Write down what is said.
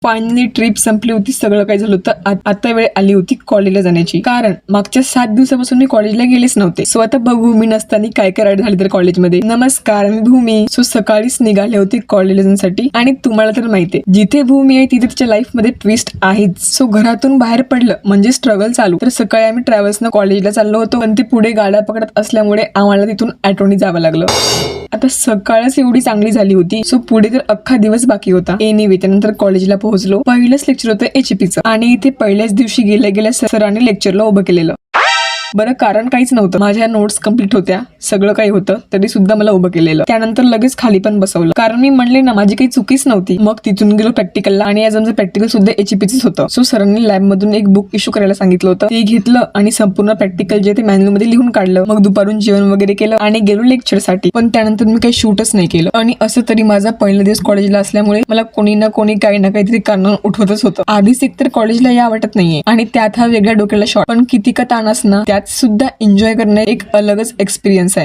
Finally trip संपली होती, सगळं काही झालं होतं. आता वेळ आली होती कॉलेजला जाण्याची. कारण मागच्या 7 दिवसापासून मी कॉलेजला गेलेच नव्हते. सो आता बघू मी नसताना काय करायला झाली तर कॉलेजमध्ये. नमस्कार, मी भूमी. सो सकाळीच निघाले होते कॉलेजला जाण्यासाठी. आणि तुम्हाला तर माहितीये, जिथे भूमी आहे तिथे तिच्या लाईफ मध्ये ट्विस्ट आहेच. सो घरातून बाहेर पडलं म्हणजे स्ट्रगल चालू. तर सकाळी आम्ही ट्रॅव्हल्सनं कॉलेजला चाललो होतो, पण ते पुढे गाड्या पकडत असल्यामुळे आम्हाला तिथून ऑटोनी जावं लागलं. आता सकाळच एवढी चांगली झाली होती, सो पुढे तर अख्खा दिवस बाकी होता. एनिवे त्यानंतर कॉलेजला पोहोचलो. पहिलंच लेक्चर होतं एचपीचं आणि इथे पहिल्याच दिवशी गेल्या गेल्या सरांनी लेक्चरला उभं केलेलं. बरं, कारण काहीच नव्हतं. माझ्या नोट्स कम्प्लीट होत्या, सगळं काही होतं, तरी सुद्धा मला उभं केलेलं. त्यानंतर लगेच खाली पण बसवलं, कारण मी म्हणले ना माझी काही चुकीच नव्हती. मग तिथून गेलो प्रॅक्टिकलला आणि आज आमचं प्रॅक्टिकल सुद्धा एचपीचंच होतं. सो सरांनी लॅब मधून एक बुक इश्यू करायला सांगितलं होतं. ते घेतलं आणि संपूर्ण प्रॅक्टिकल जे ते मॅन्युअल मध्ये लिहून काढलं. मग दुपारून जेवण वगैरे केलं आणि गेलो लेक्चरसाठी. पण त्यानंतर मी काही शूटच नाही केलं. आणि असं तरी माझा पहिला दिवस कॉलेजला असल्यामुळे मला कोणी ना कोणी काही ना काहीतरी कारण उठवतच होतं. आधीच एकतर कॉलेजला या वाटत नाहीये आणि त्यात हा वेगळ्या डोक्याला शॉट. पण किती का ताण असणार, त्यात सुद्धा एन्जॉय करणं एक अलगच एक्सपिरियन्स आहे.